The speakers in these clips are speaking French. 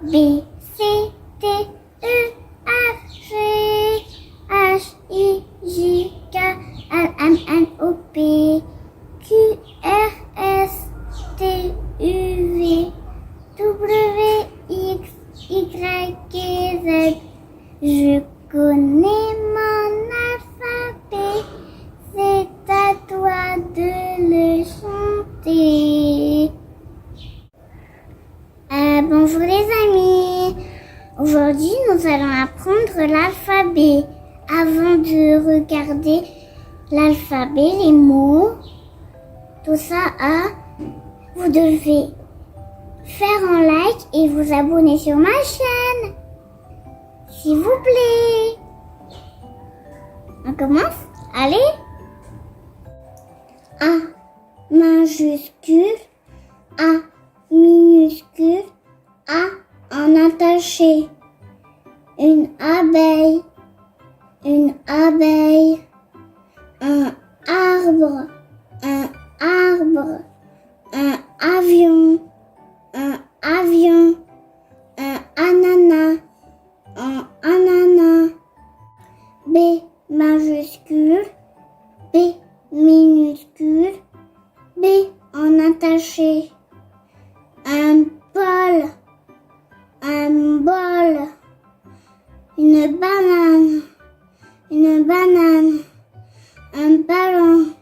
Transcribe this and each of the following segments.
B, C, D, E, F, G, H, I, J, K, L, M, N, O, P, Q, R, S, T, U, V, W, X, Y, Z. Je connais mon alphabet, c'est à toi de le chanter. Bonjour les amis, aujourd'hui nous allons apprendre l'alphabet. Avant de regarder l'alphabet, les mots, tout ça, vous devez faire un like et vous abonner sur ma chaîne. S'il vous plaît. On commence? Allez. A majuscule, A minuscule, A en attaché. Une abeille, un arbre, un avion, un ananas, un ananas. B majuscule, B minuscule, B en attaché. Un bol, une banane, un ballon,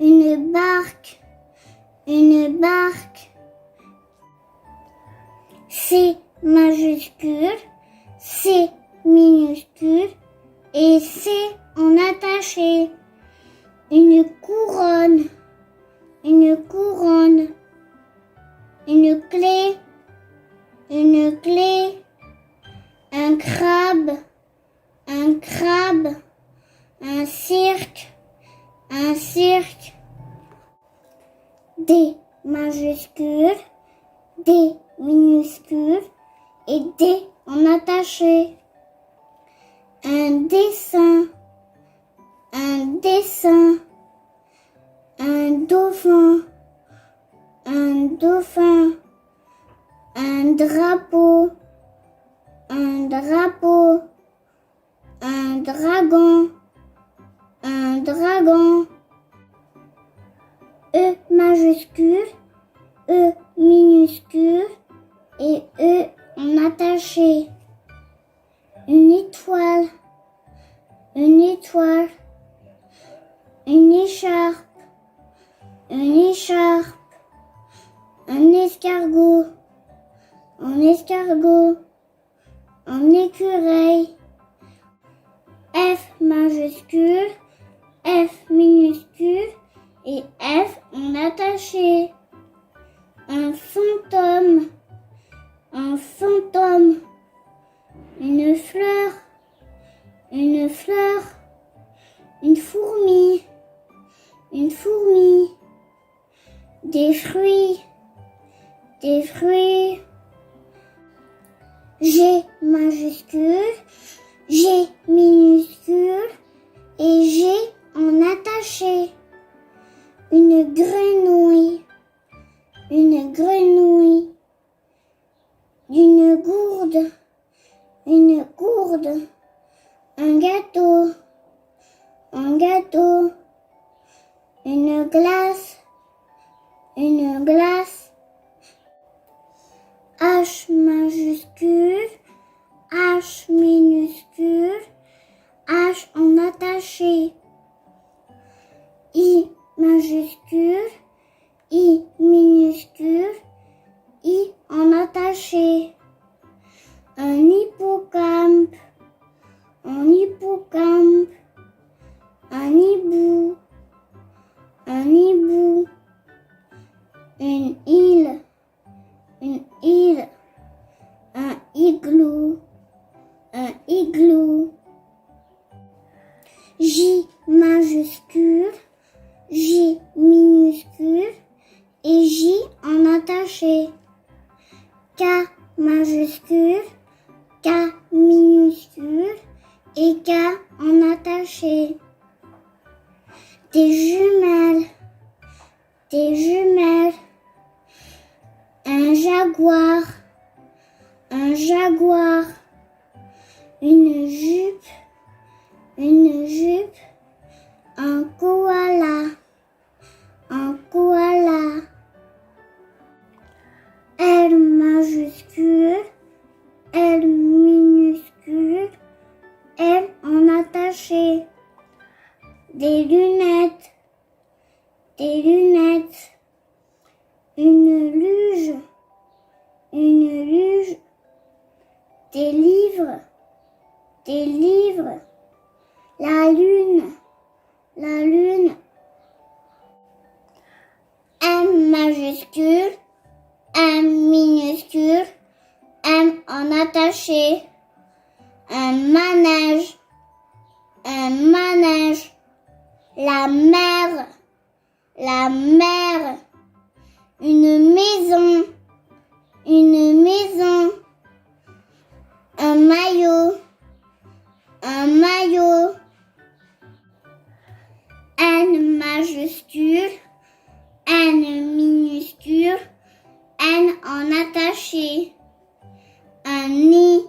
une barque, C majuscule, C minuscule et C en attaché. Une couronne, une clé, un crabe, un cirque, D majuscule, D minuscule et D en attaché. Un dessin, un dauphin, un drapeau, un dragon, E majuscule, E minuscule et E en attaché. Une étoile, une écharpe, un escargot, un écureuil. F majuscule, F minuscule et F en attaché. Un fantôme, une fleur, une fourmi, des fruits, G majuscule, G minuscule et G en attaché. Une grenouille, une gourde, un gâteau, une glace, H majuscule, H minuscule, H en attaché. I majuscule, jaguar, un jaguar, une jupe, un koala, un koala. L majuscule, L minuscule, L en attaché. Des lunettes, une luge, des livres, la lune, M majuscule, M minuscule, M en attaché, un manège, la mer, une maison, un maillot, N majuscule, N minuscule, N en attaché, un nid,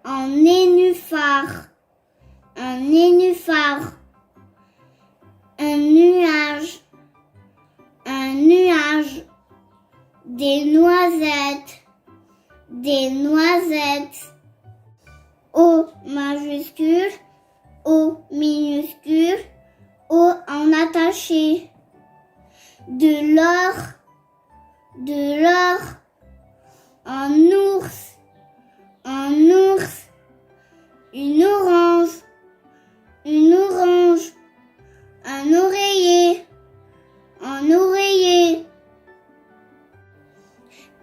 en nénuphar, un nuage, des noisettes, O majuscule, O minuscule, O en attaché, de l'or, un ours, une orange, un oreiller,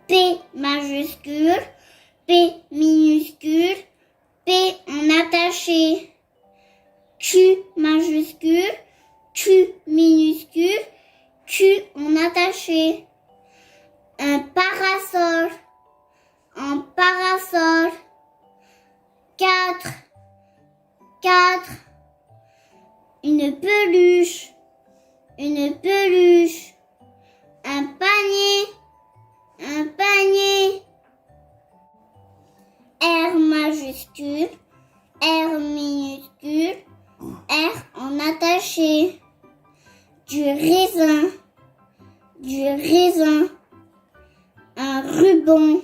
P majuscule, P minuscule, P en attaché, Q majuscule, Q minuscule, Q en attaché, un parasol, 4, une peluche, un panier, R majuscule, R minuscule, R en attaché, du raisin, un ruban,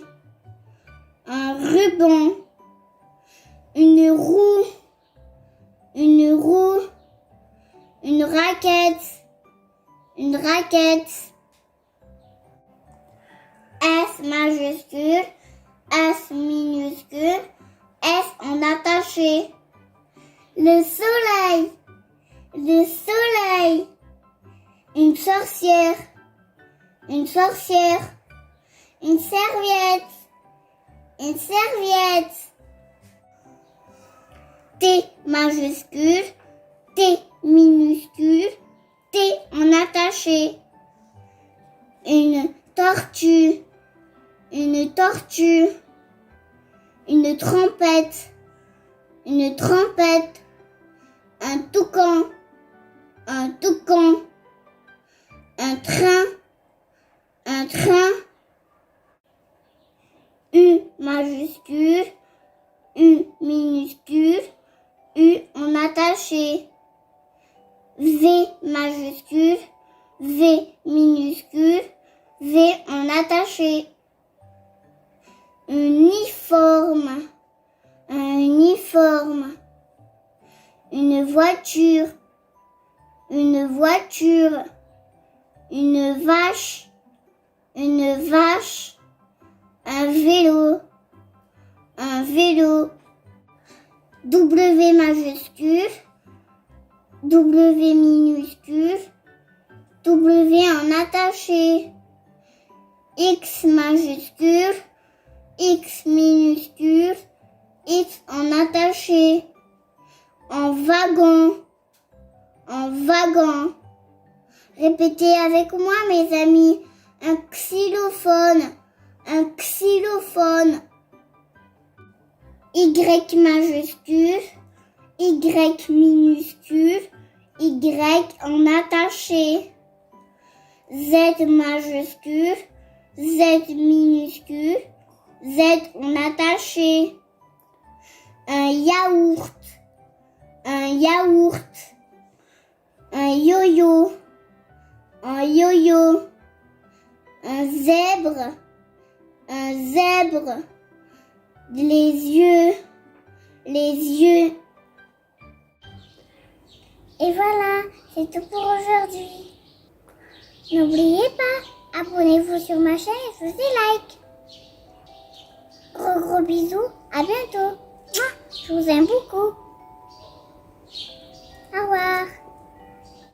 une roue, une raquette, S majuscule, S minuscule, S en attaché, le soleil, une sorcière, une serviette, T majuscule, T minuscule, T en attaché, une tortue, une trompette, un toucan, un train, U majuscule, U minuscule, U en attaché, V majuscule, V minuscule, V en attaché, uniforme, une voiture, une vache, un vélo, W majuscule, W minuscule, W en attaché, X majuscule, X minuscule, X en attaché, en wagon. Répétez avec moi mes amis, un xylophone, Y majuscule, Y minuscule, Y en attaché, Z majuscule, Z minuscule, Z en attaché. Un yaourt, un yaourt. Un yo-yo, un yo-yo. Un zèbre, un zèbre. Les yeux, les yeux. Et voilà, c'est tout pour aujourd'hui. N'oubliez pas, abonnez-vous sur ma chaîne et faisez like. Gros bisous, à bientôt. Mouah, je vous aime beaucoup. Au revoir.